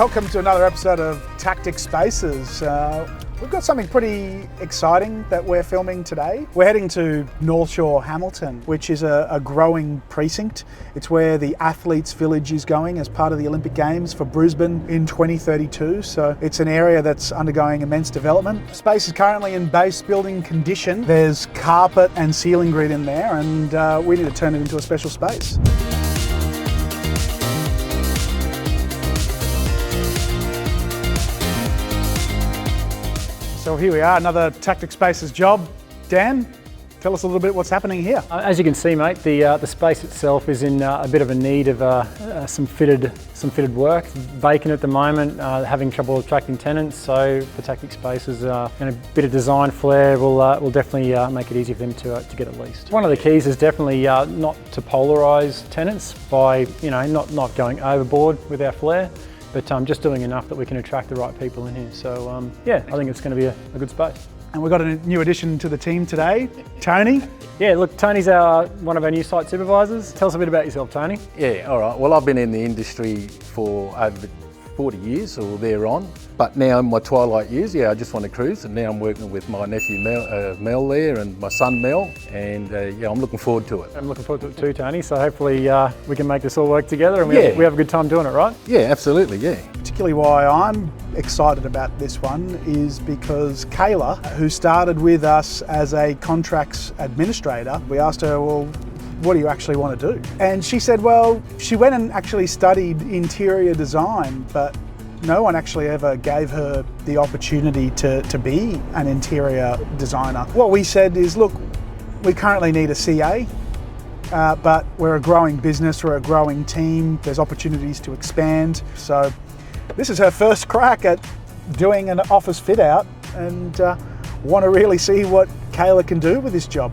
Welcome to another episode of Tactic Spaces. We've got something pretty exciting that we're filming today. We're heading to North Shore, Hamilton, which is a growing precinct. It's where the Athletes Village is going as part of the Olympic Games for Brisbane in 2032. So it's an area that's undergoing immense development. Space is currently in base building condition. There's carpet and ceiling grid in there, and we need to turn it into a special space. So here we are, another Tactic Spaces job. Dan, tell us a little bit what's happening here. As you can see, mate, the space itself is in a bit of a need of some fitted work. Vacant at the moment, having trouble attracting tenants. So the Tactic Spaces and a bit of design flair will definitely make it easy for them to get it leased. One of the keys is definitely not to polarise tenants by not going overboard with our flair, but just doing enough that we can attract the right people in here. So yeah, I think it's going to be a good space. And we've got a new addition to the team today, Tony. Yeah, look, Tony's one of our new site supervisors. Tell us a bit about yourself, Tony. Yeah, all right. Well, I've been in the industry for over 40 years or thereon, but now in my twilight years, I just want to cruise, and now I'm working with my nephew Mel there and my son Mel, and I'm looking forward to it. I'm looking forward to it too, Tony, so hopefully we can make this all work together and we have a good time doing it, right? Yeah, absolutely, yeah. Particularly why I'm excited about this one is because Kayla, who started with us as a contracts administrator, we asked her, well, what do you actually want to do? And she said, well, she went and actually studied interior design, but no one actually ever gave her the opportunity to be an interior designer. What we said is, look, we currently need a CA, but we're a growing business, we're a growing team, there's opportunities to expand. So this is her first crack at doing an office fit out, and want to really see what Kayla can do with this job.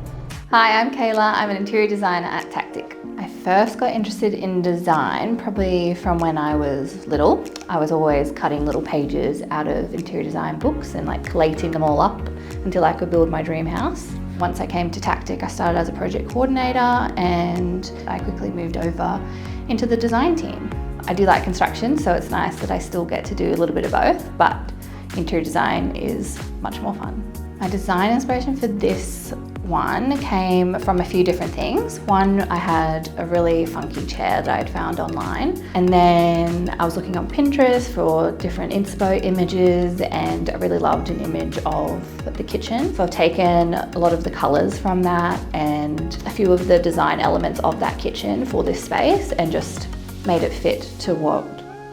Hi, I'm Kayla. I'm an interior designer at Tactic. I first got interested in design probably from when I was little. I was always cutting little pages out of interior design books and collating them all up until I could build my dream house. Once I came to Tactic, I started as a project coordinator and I quickly moved over into the design team. I do like construction, so it's nice that I still get to do a little bit of both, but interior design is much more fun. My design inspiration for this one came from a few different things. One, I had a really funky chair that I'd found online, and then I was looking on Pinterest for different inspo images, and I really loved an image of the kitchen. So I've taken a lot of the colours from that and a few of the design elements of that kitchen for this space and just made it fit to what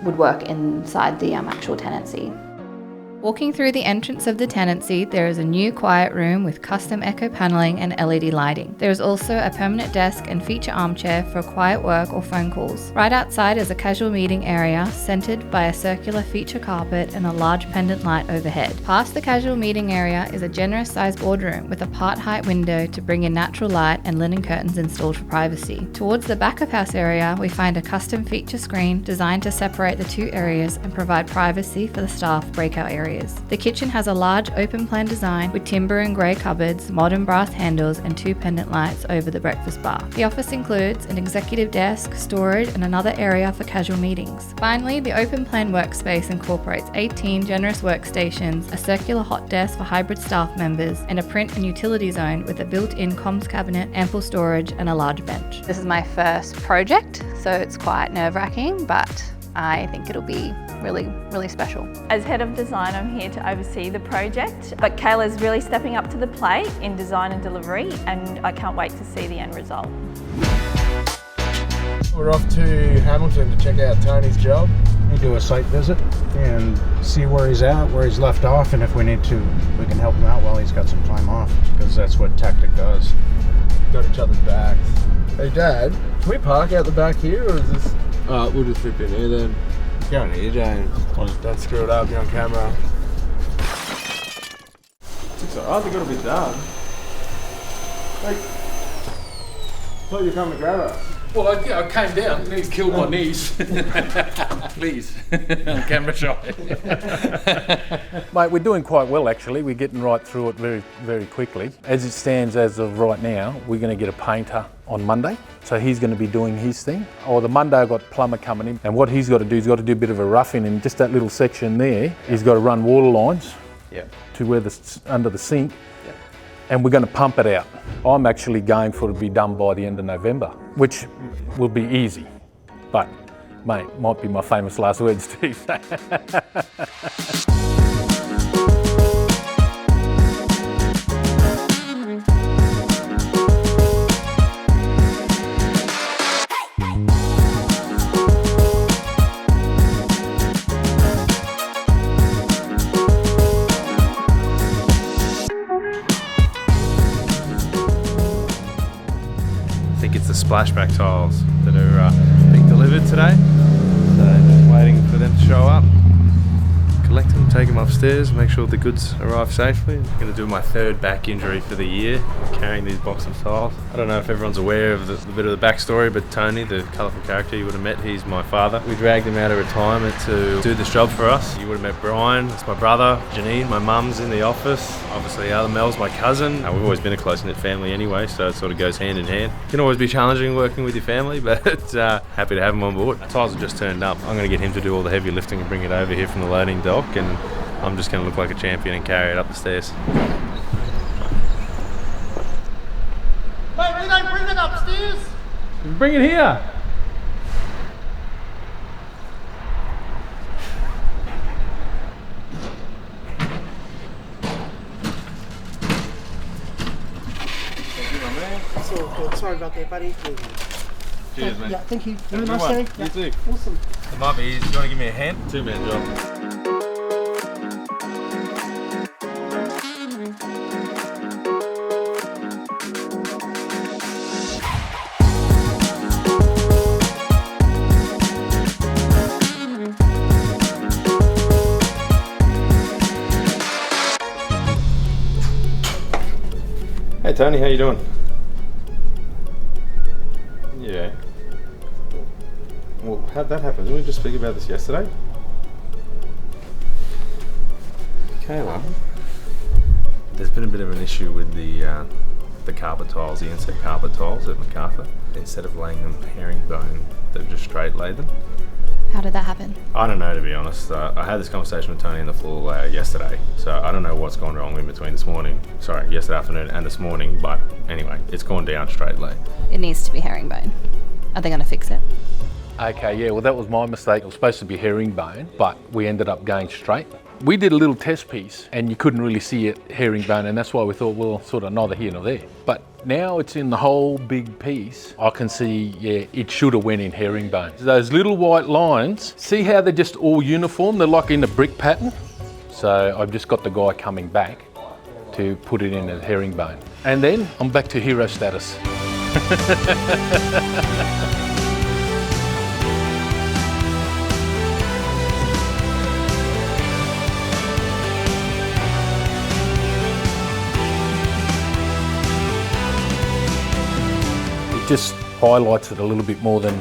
would work inside the actual tenancy. Walking through the entrance of the tenancy, there is a new quiet room with custom echo paneling and LED lighting. There is also a permanent desk and feature armchair for quiet work or phone calls. Right outside is a casual meeting area centered by a circular feature carpet and a large pendant light overhead. Past the casual meeting area is a generous sized boardroom with a part-height window to bring in natural light and linen curtains installed for privacy. Towards the back of house area, we find a custom feature screen designed to separate the two areas and provide privacy for the staff breakout areas. The kitchen has a large open plan design with timber and grey cupboards, modern brass handles and two pendant lights over the breakfast bar. The office includes an executive desk, storage and another area for casual meetings. Finally, the open plan workspace incorporates 18 generous workstations, a circular hot desk for hybrid staff members and a print and utility zone with a built-in comms cabinet, ample storage and a large bench. This is my first project, so it's quite nerve-wracking, but I think it'll be really special. As head of design, I'm here to oversee the project, but Kayla's really stepping up to the plate in design and delivery, and I can't wait to see the end result. We're off to Hamilton to check out Tony's job. We do a site visit and see where he's at, where he's left off, and if we need to, we can help him out while he's got some time off, because that's what Tactic does. Got each other's backs. Hey Dad, can we park out the back here, or is this... We'll just rip in here then. Go in here, James. Don't screw it up, you're on camera. It's alright, they got a bit done. Hey, thought you were coming to grab us. Well, I came down and he's killed my knees. Please, I'm camera shy. Mate, we're doing quite well actually. We're getting right through it very, very quickly. As it stands as of right now, we're going to get a painter on Monday. So he's going to be doing his thing. Or the Monday I've got plumber coming in, and what he's got to do, he's got to do a bit of a roughing in just that little section there. He's got to run water lines to where under the sink, and we're going to pump it out. I'm actually going for it to be done by the end of November, which will be easy. But mate, might be my famous last words too. I think it's the splashback tiles that are being delivered today. So just waiting for them to show up, collect them, take them upstairs, make sure the goods arrive safely. I'm going to do my third back injury for the year, carrying these boxes of tiles. I don't know if everyone's aware of the bit of the backstory, but Tony, the colourful character you would have met, he's my father. We dragged him out of retirement to do this job for us. You would have met Brian, that's my brother. Janine, my mum's in the office. Obviously, other Mel's my cousin. We've always been a close-knit family anyway, so it sort of goes hand in hand. It can always be challenging working with your family, but happy to have him on board. The tiles have just turned up. I'm going to get him to do all the heavy lifting and bring it over here from the loading dock, and I'm just going to look like a champion and carry it up the stairs. Wait, we don't bring it upstairs. Bring it here. It's all good. Sorry about that, buddy. Cheers, mate. Yeah, thank you. Have a Good nice one. day. You too. Awesome. It might be easy. Do you want to give me a hand? Two-man job. Hey Tony, how you doing? Yeah. Well, how'd that happen? Didn't we just speak about this yesterday? Kayla, there's been a bit of an issue with the carpet tiles, the inset carpet tiles at MacArthur. Instead of laying them herringbone, they've just straight laid them. How did that happen? I don't know, to be honest. I had this conversation with Tony on the floor layer yesterday, so I don't know what's gone wrong in between yesterday afternoon and this morning, but anyway, it's gone down straight lay. It needs to be herringbone. Are they going to fix it? Okay, yeah, well that was my mistake. It was supposed to be herringbone, but we ended up going straight. We did a little test piece and you couldn't really see it herringbone, and that's why we thought, well, sort of neither here nor there. But now it's in the whole big piece. I can see, yeah, it should have went in herringbone. Those little white lines, see how they're just all uniform? They're like in a brick pattern. So I've just got the guy coming back to put it in a herringbone. And then I'm back to hero status. Just highlights it a little bit more than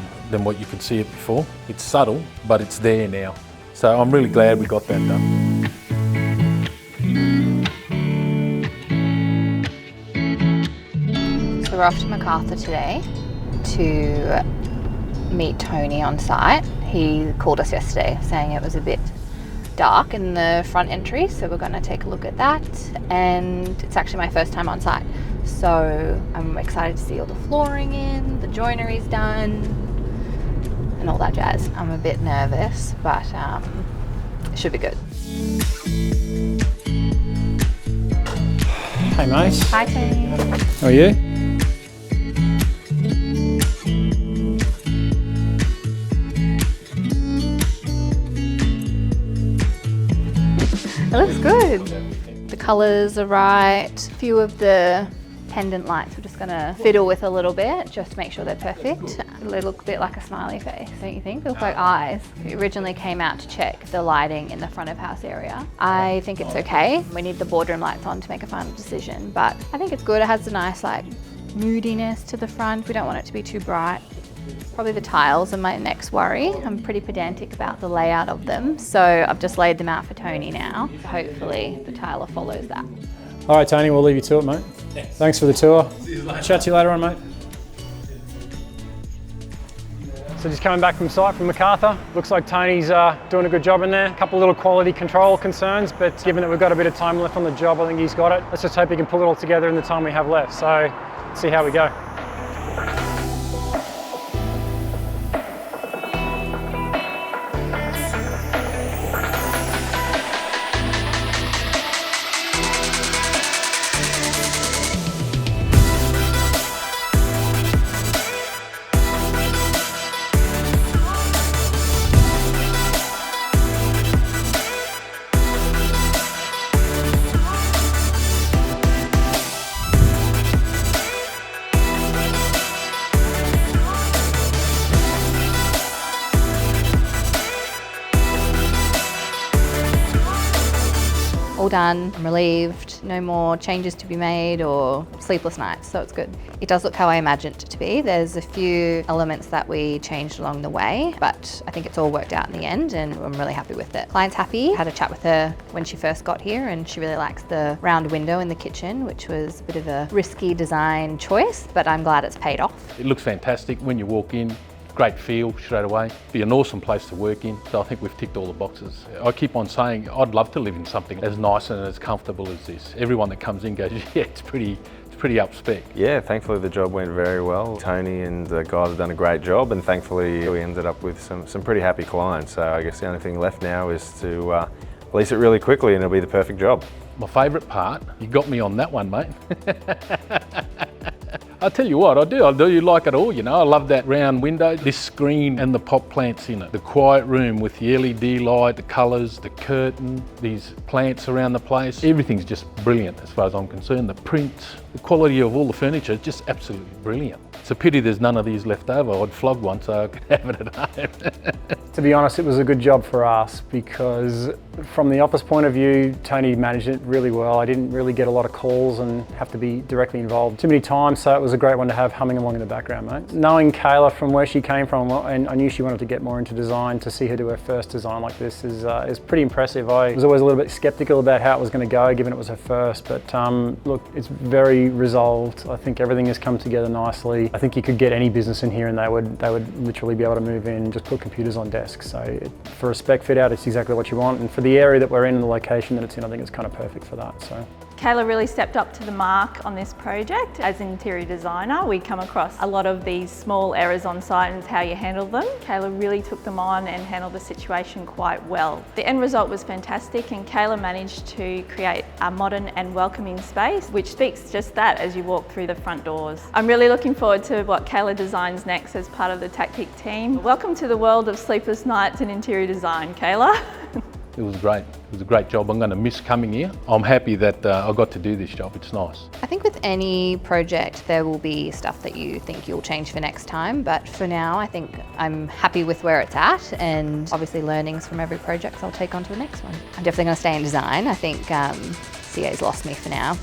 what you could see it before. It's subtle, but it's there now. So I'm really glad we got that done. So we're off to MacArthur today to meet Tony on site. He called us yesterday saying it was a bit dark in the front entry, so we're going to take a look at that, and it's actually my first time on site. So I'm excited to see all the flooring in, the joinery's done, and all that jazz. I'm a bit nervous, but it should be good. Hey mate. Hi Tony. How are you? It looks good. The colours are right. A few of the pendant lights we're just going to fiddle with a little bit just to make sure they're perfect. They look a bit like a smiley face, don't you think? They look like eyes. We originally came out to check the lighting in the front of house area. I think it's okay. We need the boardroom lights on to make a final decision, but I think it's good. It has a nice like moodiness to the front. We don't want it to be too bright. Probably the tiles are my next worry. I'm pretty pedantic about the layout of them, so I've just laid them out for Tony now. Hopefully the tiler follows that. All right, Tony, we'll leave you to it, mate. Thanks for the tour. Chat to you later on, mate. So just coming back from site from MacArthur. Looks like Tony's doing a good job in there. A couple of little quality control concerns, but given that we've got a bit of time left on the job, I think he's got it. Let's just hope he can pull it all together in the time we have left. So let's see how we go. All done, I'm relieved, no more changes to be made or sleepless nights, so it's good. It does look how I imagined it to be. There's a few elements that we changed along the way, but I think it's all worked out in the end and I'm really happy with it. Client's happy. Had a chat with her when she first got here and she really likes the round window in the kitchen, which was a bit of a risky design choice, but I'm glad it's paid off. It looks fantastic when you walk in. Great feel straight away. Be an awesome place to work in. So I think we've ticked all the boxes. I keep on saying I'd love to live in something as nice and as comfortable as this. Everyone that comes in goes, yeah, it's pretty up spec. Yeah, thankfully the job went very well. Tony and the guys have done a great job and thankfully we ended up with some pretty happy clients. So I guess the only thing left now is to lease it really quickly and it'll be the perfect job. My favourite part, you got me on that one, mate. I'll tell you what, I do like it all, you know. I love that round window, this screen and the pot plants in it. The quiet room with the LED light, the colours, the curtain, these plants around the place. Everything's just brilliant as far as I'm concerned. The prints, the quality of all the furniture is just absolutely brilliant. It's a pity there's none of these left over. I'd flog one so I could have it at home. To be honest, it was a good job for us because from the office point of view, Tony managed it really well. I didn't really get a lot of calls and have to be directly involved too many times, so it was a great one to have humming along in the background, mate. Knowing Kayla from where she came from, and I knew she wanted to get more into design, to see her do her first design like this is pretty impressive. I was always a little bit skeptical about how it was going to go, given it was her first, but look, it's very resolved. I think everything has come together nicely. I think you could get any business in here and they would literally be able to move in and just put computers on desks. So for a spec fit out, it's exactly what you want, and for the area that we're in and the location that it's in, I think it's kind of perfect for that. So. Kayla really stepped up to the mark on this project. As an interior designer, we come across a lot of these small errors on site and how you handle them. Kayla really took them on and handled the situation quite well. The end result was fantastic and Kayla managed to create a modern and welcoming space, which speaks just that as you walk through the front doors. I'm really looking forward to what Kayla designs next as part of the Tactic team. Welcome to the world of sleepless nights and interior design, Kayla. It was great. It was a great job. I'm going to miss coming here. I'm happy that I got to do this job. It's nice. I think with any project there will be stuff that you think you'll change for next time, but for now I think I'm happy with where it's at, and obviously learnings from every project I'll take on to the next one. I'm definitely going to stay in design. I think CA's lost me for now.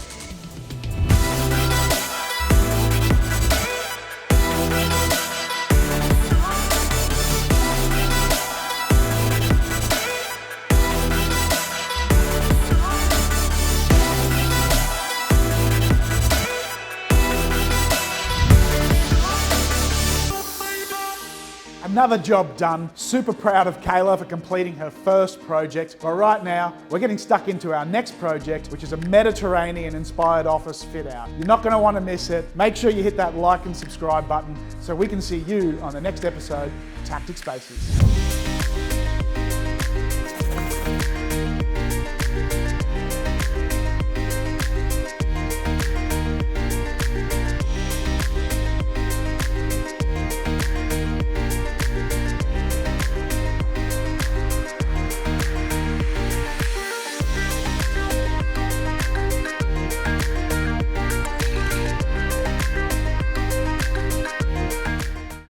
Another job done. Super proud of Kayla for completing her first project. But right now, we're getting stuck into our next project, which is a Mediterranean-inspired office fit-out. You're not going to want to miss it. Make sure you hit that like and subscribe button so we can see you on the next episode of Tactic Spaces.